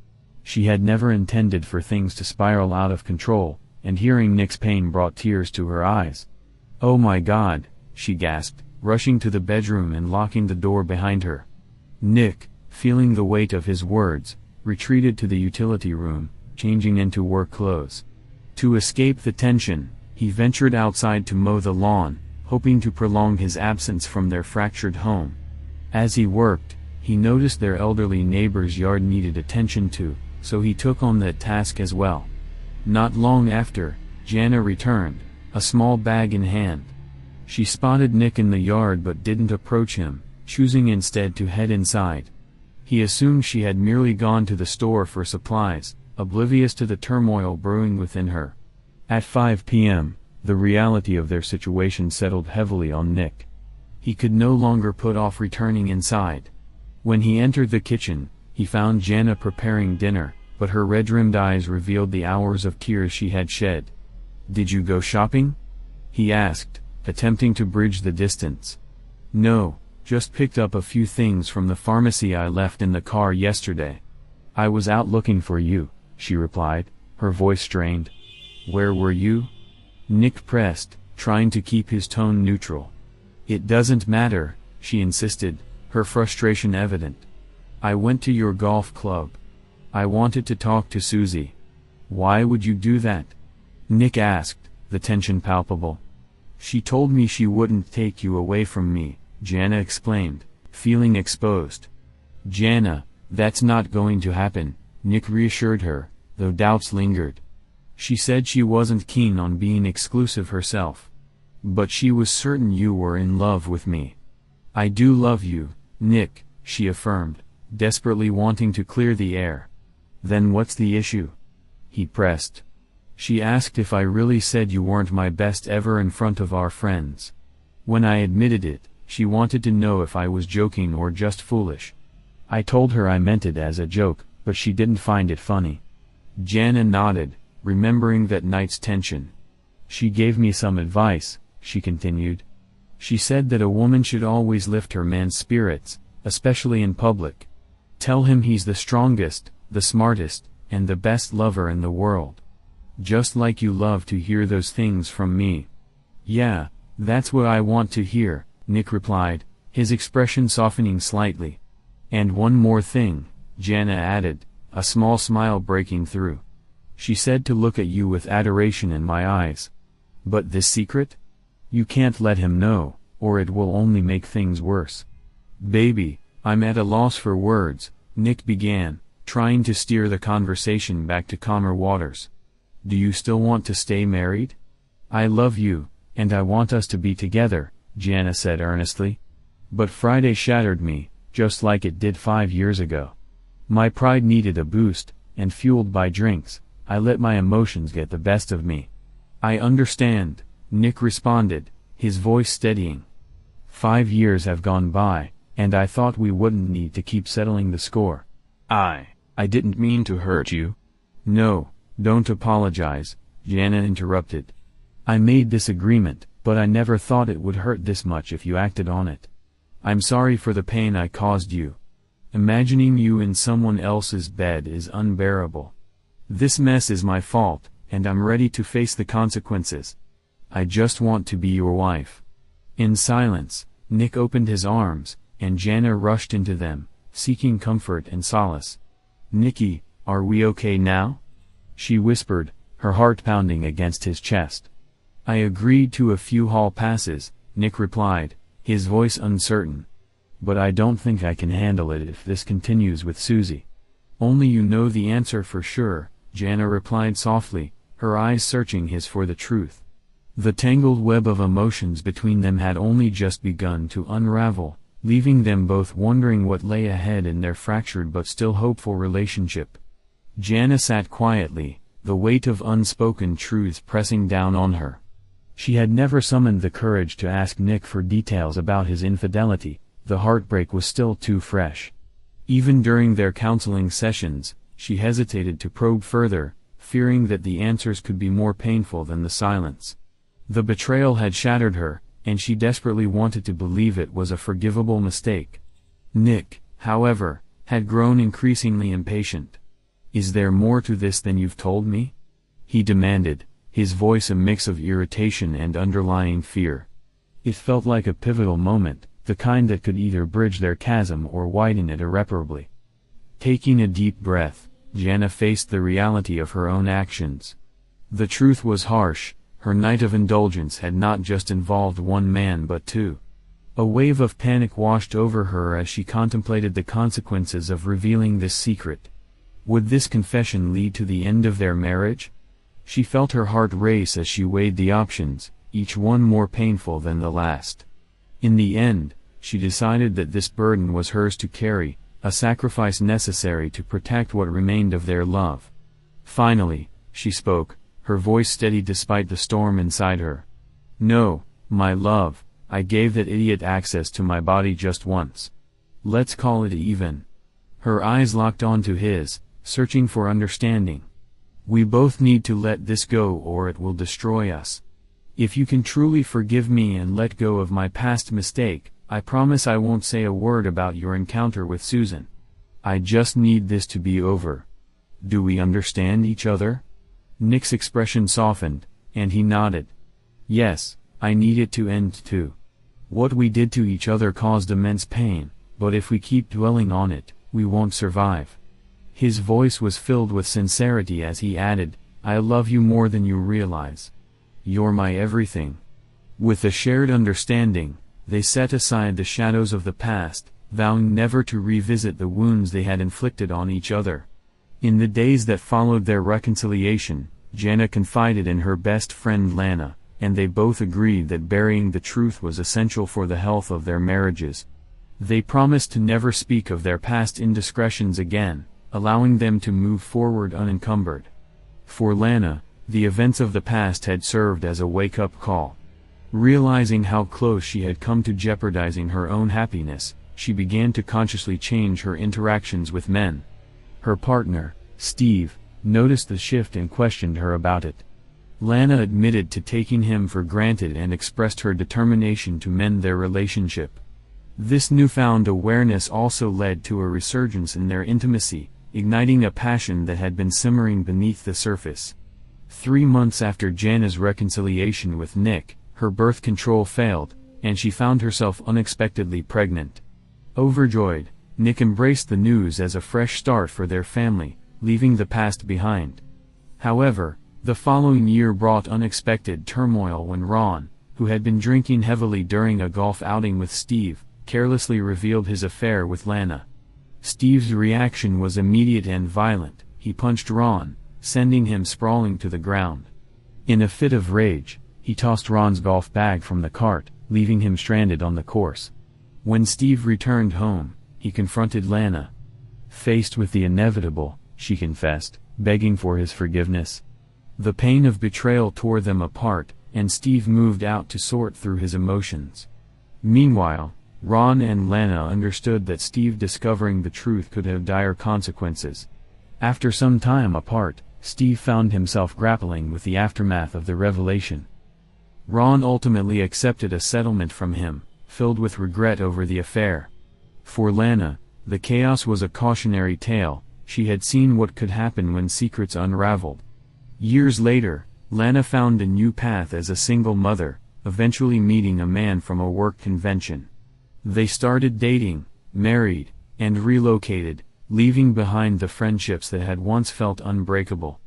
She had never intended for things to spiral out of control, and hearing Nick's pain brought tears to her eyes. Oh my God, she gasped, rushing to the bedroom and locking the door behind her. Nick, feeling the weight of his words, retreated to the utility room, changing into work clothes. To escape the tension, he ventured outside to mow the lawn, hoping to prolong his absence from their fractured home. As he worked, he noticed their elderly neighbor's yard needed attention too, so he took on that task as well. Not long after, Jana returned, a small bag in hand. She spotted Nick in the yard but didn't approach him, choosing instead to head inside. He assumed she had merely gone to the store for supplies, oblivious to the turmoil brewing within her. At 5 p.m., the reality of their situation settled heavily on Nick. He could no longer put off returning inside. When he entered the kitchen, he found Jana preparing dinner, but her red-rimmed eyes revealed the hours of tears she had shed. Did you go shopping? He asked, attempting to bridge the distance. No, just picked up a few things from the pharmacy I left in the car yesterday. I was out looking for you, she replied, her voice strained. Where were you? Nick pressed, trying to keep his tone neutral. It doesn't matter, she insisted, her frustration evident. I went to your golf club. I wanted to talk to Susie. Why would you do that? Nick asked, the tension palpable. She told me she wouldn't take you away from me, Jana explained, feeling exposed. Jana, that's not going to happen, Nick reassured her, though doubts lingered. She said she wasn't keen on being exclusive herself. But she was certain you were in love with me. I do love you, Nick, she affirmed, desperately wanting to clear the air. Then what's the issue? He pressed. She asked if I really said you weren't my best ever in front of our friends. When I admitted it, she wanted to know if I was joking or just foolish. I told her I meant it as a joke, but she didn't find it funny. Jana nodded, remembering that night's tension. She gave me some advice, she continued. She said that a woman should always lift her man's spirits, especially in public. Tell him he's the strongest, the smartest, and the best lover in the world. Just like you love to hear those things from me. Yeah, that's what I want to hear, Nick replied, his expression softening slightly. And one more thing, Jana added, a small smile breaking through. She said to look at you with adoration in my eyes. But this secret? You can't let him know, or it will only make things worse. Baby, I'm at a loss for words, Nick began, trying to steer the conversation back to calmer waters. Do you still want to stay married? I love you, and I want us to be together, Jana said earnestly. But Friday shattered me, just like it did 5 years ago. My pride needed a boost, and fueled by drinks, I let my emotions get the best of me. I understand, Nick responded, his voice steadying. 5 years have gone by, and I thought we wouldn't need to keep settling the score. I didn't mean to hurt you. No, don't apologize, Jana interrupted. I made this agreement, but I never thought it would hurt this much if you acted on it. I'm sorry for the pain I caused you. Imagining you in someone else's bed is unbearable. This mess is my fault, and I'm ready to face the consequences. I just want to be your wife. In silence, Nick opened his arms, and Jana rushed into them, seeking comfort and solace. Nicky, are we okay now? She whispered, her heart pounding against his chest. I agreed to a few hall passes, Nick replied, his voice uncertain. But I don't think I can handle it if this continues with Susie. Only you know the answer for sure, Jana replied softly, her eyes searching his for the truth. The tangled web of emotions between them had only just begun to unravel, leaving them both wondering what lay ahead in their fractured but still hopeful relationship. Jana sat quietly, the weight of unspoken truths pressing down on her. She had never summoned the courage to ask Nick for details about his infidelity, the heartbreak was still too fresh. Even during their counseling sessions, she hesitated to probe further, fearing that the answers could be more painful than the silence. The betrayal had shattered her, and she desperately wanted to believe it was a forgivable mistake. Nick, however, had grown increasingly impatient. Is there more to this than you've told me? He demanded, his voice a mix of irritation and underlying fear. It felt like a pivotal moment, the kind that could either bridge their chasm or widen it irreparably. Taking a deep breath, Jana faced the reality of her own actions. The truth was harsh, her night of indulgence had not just involved one man but two. A wave of panic washed over her as she contemplated the consequences of revealing this secret. Would this confession lead to the end of their marriage? She felt her heart race as she weighed the options, each one more painful than the last. In the end, she decided that this burden was hers to carry, a sacrifice necessary to protect what remained of their love. Finally, she spoke, her voice steady despite the storm inside her. No, my love, I gave that idiot access to my body just once. Let's call it even. Her eyes locked onto his, searching for understanding. We both need to let this go or it will destroy us. If you can truly forgive me and let go of my past mistake, I promise I won't say a word about your encounter with Susan. I just need this to be over. Do we understand each other? Nick's expression softened, and he nodded. Yes, I need it to end too. What we did to each other caused immense pain, but if we keep dwelling on it, we won't survive. His voice was filled with sincerity as he added, I love you more than you realize. You're my everything. With a shared understanding, they set aside the shadows of the past, vowing never to revisit the wounds they had inflicted on each other. In the days that followed their reconciliation, Jana confided in her best friend Lana, and they both agreed that burying the truth was essential for the health of their marriages. They promised to never speak of their past indiscretions again, allowing them to move forward unencumbered. For Lana, the events of the past had served as a wake-up call. Realizing how close she had come to jeopardizing her own happiness, she began to consciously change her interactions with men. Her partner, Steve, noticed the shift and questioned her about it. Lana admitted to taking him for granted and expressed her determination to mend their relationship. This newfound awareness also led to a resurgence in their intimacy, igniting a passion that had been simmering beneath the surface. 3 months after Jana's reconciliation with Nick, her birth control failed, and she found herself unexpectedly pregnant. Overjoyed, Nick embraced the news as a fresh start for their family, leaving the past behind. However, the following year brought unexpected turmoil when Ron, who had been drinking heavily during a golf outing with Steve, carelessly revealed his affair with Lana. Steve's reaction was immediate and violent. He punched Ron, sending him sprawling to the ground. In a fit of rage, he tossed Ron's golf bag from the cart, leaving him stranded on the course. When Steve returned home, he confronted Lana. Faced with the inevitable, she confessed, begging for his forgiveness. The pain of betrayal tore them apart, and Steve moved out to sort through his emotions. Meanwhile, Ron and Lana understood that Steve discovering the truth could have dire consequences. After some time apart, Steve found himself grappling with the aftermath of the revelation. Ron ultimately accepted a settlement from him, filled with regret over the affair. For Lana, the chaos was a cautionary tale. She had seen what could happen when secrets unraveled. Years later, Lana found a new path as a single mother, eventually meeting a man from a work convention. They started dating, married, and relocated, leaving behind the friendships that had once felt unbreakable.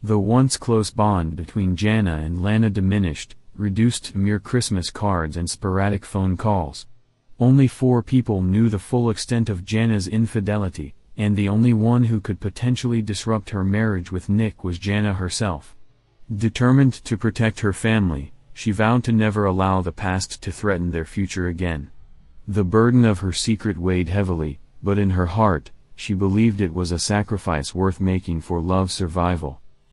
The once close bond between Jana and Lana diminished, reduced to mere Christmas cards and sporadic phone calls. Only 4 people knew the full extent of Jana's infidelity, and the only one who could potentially disrupt her marriage with Nick was Jana herself. Determined to protect her family, she vowed to never allow the past to threaten their future again. The burden of her secret weighed heavily, but in her heart, she believed it was a sacrifice worth making for love's survival.